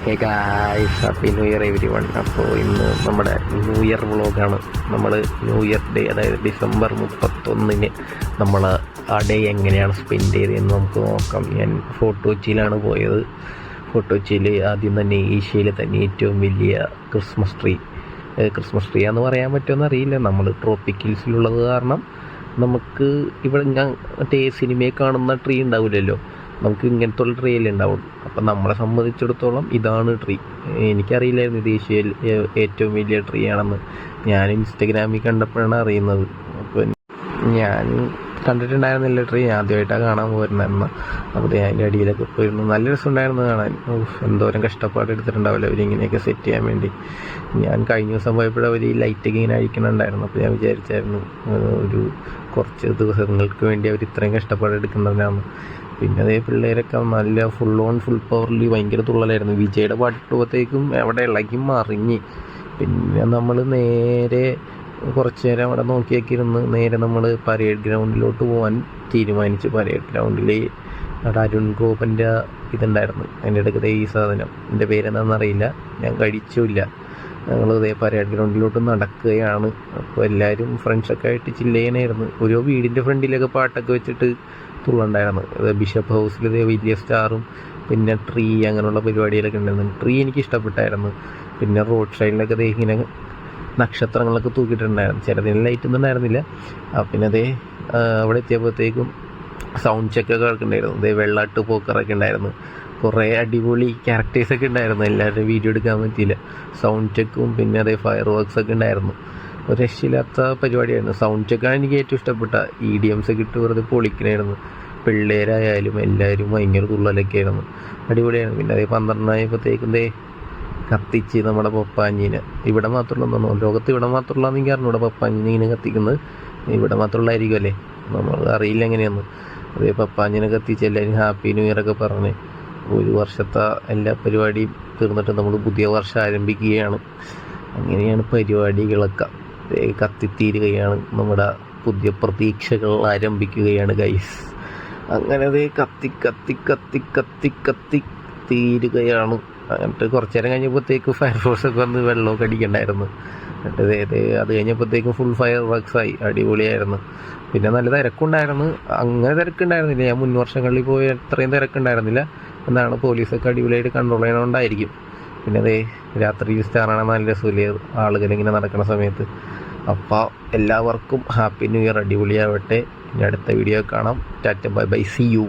Hey guys, happy new year every one. അപ്പോൾ ഇന്ന് നമ്മുടെ ന്യൂ ഇയർ വ്ളോഗാണ്. നമ്മൾ ന്യൂ ഇയർ ഡേ, അതായത് December 31 നമ്മൾ ആ ഡേ എങ്ങനെയാണ് സ്പെൻഡ് ചെയ്തതെന്ന് നമുക്ക് നോക്കാം. ഞാൻ ഫോർട്ട് കൊച്ചിയിലാണ് പോയത്. ഫോർട്ട് കൊച്ചിയിൽ ആദ്യം തന്നെ ഏഷ്യയിലെ തന്നെ ഏറ്റവും വലിയ ക്രിസ്മസ് ട്രീ എന്ന് പറയാൻ പറ്റുമെന്ന് അറിയില്ല. നമ്മൾ ട്രോപ്പിക് ഹിൽസിലുള്ളത് കാരണം നമുക്ക് ഇവിടെ ഞാൻ മറ്റേ സിനിമയിൽ കാണുന്ന ട്രീ ഉണ്ടാവില്ലല്ലോ, നമുക്ക് ഇങ്ങനത്തെ ഉള്ള ട്രീ അല്ലേ ഉണ്ടാവും. അപ്പം നമ്മളെ സംബന്ധിച്ചിടത്തോളം ഇതാണ് ട്രീ. എനിക്കറിയില്ലായിരുന്നു ഇത് ഏഷ്യയിൽ ഏറ്റവും വലിയ ട്രീ ആണെന്ന്. ഞാൻ ഇൻസ്റ്റഗ്രാമിൽ കണ്ടപ്പോഴാണ് അറിയുന്നത്. അപ്പം ഞാൻ കണ്ടിട്ടുണ്ടായിരുന്നില്ല ട്രീ, ആദ്യമായിട്ടാണ് കാണാൻ പോരുന്നായിരുന്നു. അപ്പോൾ അതിൻ്റെ അടിയിലൊക്കെ പോയിരുന്നു. നല്ല രസമുണ്ടായിരുന്നു കാണാൻ. എന്തോരം കഷ്ടപ്പാട് എടുത്തിട്ടുണ്ടാവില്ല അവരിങ്ങനെയൊക്കെ സെറ്റ് ചെയ്യാൻ വേണ്ടി. ഞാൻ കഴിഞ്ഞ ദിവസം പോയപ്പോഴും അവർ ഈ ലൈറ്റൊക്കെ ഇങ്ങനെ അഴിക്കണുണ്ടായിരുന്നു. അപ്പോൾ ഞാൻ വിചാരിച്ചായിരുന്നു ഒരു കുറച്ച് ദിവസങ്ങൾക്ക് വേണ്ടി അവർ ഇത്രയും കഷ്ടപ്പാട് എടുക്കുന്നതിനാണ്. പിന്നെ അതേ പിള്ളേരൊക്കെ നല്ല ഫുൾ പവറിൽ ഭയങ്കര തുള്ളലായിരുന്നു. വിജയുടെ പാട്ടുമ്പോഴത്തേക്കും അവിടെ ഇളകി മറിഞ്ഞ്. പിന്നെ നമ്മൾ നേരെ കുറച്ച് നേരം അവിടെ നോക്കിയൊക്കെ ഇരുന്ന് നേരെ നമ്മൾ പരേഡ് ഗ്രൗണ്ടിലോട്ട് പോകാൻ തീരുമാനിച്ചു. പരേഡ് ഗ്രൗണ്ടിൽ അവിടെ അരുൺ ഗോപൻ്റെ ഇതുണ്ടായിരുന്നു. അതിൻ്റെ ഇടയ്ക്ക് ഈ സാധനം, എൻ്റെ പേരെന്താണെന്നറിയില്ല, ഞാൻ കഴിച്ചില്ല. ഞങ്ങൾ ഇതേ പരേഡ് ഗ്രൗണ്ടിലോട്ട് നടക്കുകയാണ്. അപ്പോൾ എല്ലാവരും ഫ്രണ്ട്സൊക്കെ ആയിട്ട് ചില്ല് ചെയ്യാനായിരുന്നു. ഓരോ വീടിൻ്റെ ഫ്രണ്ടിലൊക്കെ പാട്ടൊക്കെ വെച്ചിട്ട് തുള്ളുണ്ടായിരുന്നു. ബിഷപ്പ് ഹൗസിൽ ഇതേ വലിയ സ്റ്റാറും പിന്നെ ട്രീ അങ്ങനെയുള്ള പരിപാടികളൊക്കെ ഉണ്ടായിരുന്നു. ട്രീ എനിക്ക് ഇഷ്ടപ്പെട്ടായിരുന്നു. പിന്നെ റോഡ് സൈഡിലൊക്കെ അതേ ഇങ്ങനെ നക്ഷത്രങ്ങളൊക്കെ തൂക്കിയിട്ടുണ്ടായിരുന്നു. ചിലതിന് ലൈറ്റൊന്നും ഉണ്ടായിരുന്നില്ല. പിന്നെ അതേ അവിടെ എത്തിയപ്പോഴത്തേക്കും സൗണ്ട് ചെക്കൊക്കെ കേൾക്കുന്നുണ്ടായിരുന്നു. അതേ വെള്ളാട്ട് പോക്കറൊക്കെ ഉണ്ടായിരുന്നു. കുറേ അടിപൊളി ക്യാരക്ടേഴ്സൊക്കെ ഉണ്ടായിരുന്നു. എല്ലാവരുടെയും വീഡിയോ എടുക്കാൻ പറ്റിയില്ല. സൗണ്ട് ചെക്കും പിന്നെ അതേ ഫയർ വർക്ക്സൊക്കെ ഉണ്ടായിരുന്നു. ഒരു രക്ഷയില്ലാത്ത പരിപാടിയായിരുന്നു. സൗണ്ട് ചെക്കാണ് എനിക്ക് ഏറ്റവും ഇഷ്ടപ്പെട്ട. EDMs ഒക്കെ ഇട്ട് വെറുതെ പൊളിക്കണമായിരുന്നു. പിള്ളേരായാലും എല്ലാവരും ഭയങ്കര തുള്ളലൊക്കെ ആയിരുന്നു. അടിപൊളിയായിരുന്നു. പിന്നെ അതേ 12 ആയപ്പോഴത്തേക്കും കത്തിച്ച് നമ്മുടെ പപ്പാഞ്ഞീനെ. ഇവിടെ മാത്രമുള്ള ലോകത്ത് ഇവിടെ മാത്രമുള്ളതെന്ന് എനിക്ക് അറിഞ്ഞു. ഇവിടെ പപ്പാഞ്ഞീനെ ഇങ്ങനെ കത്തിക്കുന്നത് ഇവിടെ മാത്രമുള്ളതായിരിക്കും അല്ലേ, നമ്മൾ അറിയില്ല എങ്ങനെയാന്ന്. അതേ പപ്പാഞ്ഞീനെ കത്തിച്ച് എല്ലാവരും ഹാപ്പി ന്യൂ ഇയർ ഒക്കെ പറഞ്ഞ് ഒരു വർഷത്തെ എല്ലാ പരിപാടിയും തീർന്നിട്ട് നമ്മൾ പുതിയ വർഷം ആരംഭിക്കുകയാണ്. അങ്ങനെയാണ് പരിപാടികളൊക്കെ. കത്തിത്തീരുകയാണ്. നമ്മുടെ പുതിയ പ്രതീക്ഷകൾ ആരംഭിക്കുകയാണ് ഗൈസ്. അങ്ങനെ അതേ കത്തി തീരുകയാണ്. എന്നിട്ട് കുറച്ച് നേരം കഴിഞ്ഞപ്പോഴത്തേക്ക് ഫയർഫോഴ്സൊക്കെ വന്ന് വെള്ളമൊക്കെ അടിക്കണ്ടായിരുന്നു. എന്നിട്ട് അത് കഴിഞ്ഞപ്പോഴത്തേക്കും ഫുൾ ഫയർ വർക്ക്സായി. അടിപൊളിയായിരുന്നു. പിന്നെ നല്ല തിരക്കുണ്ടായിരുന്നു. അങ്ങനെ തിരക്കുണ്ടായിരുന്നില്ല. ഞാൻ മുൻ വർഷങ്ങളിൽ പോയി അത്രയും തിരക്കുണ്ടായിരുന്നില്ല. എന്നാണ് പോലീസൊക്കെ അടിപൊളിയായിട്ട് കൺട്രോൾ ചെയ്യണോണ്ടായിരിക്കും. പിന്നെ രാത്രിയിൽ സ്റ്റാറാണ് നല്ല രസമില്ലേ ആളുകളിങ്ങനെ നടക്കുന്ന സമയത്ത്. അപ്പോൾ എല്ലാവർക്കും ഹാപ്പി ന്യൂ ഇയർ, അടിപൊളിയാവട്ടെ. ഇനി അടുത്ത വീഡിയോ കാണാം. Tata, bye bye, see U.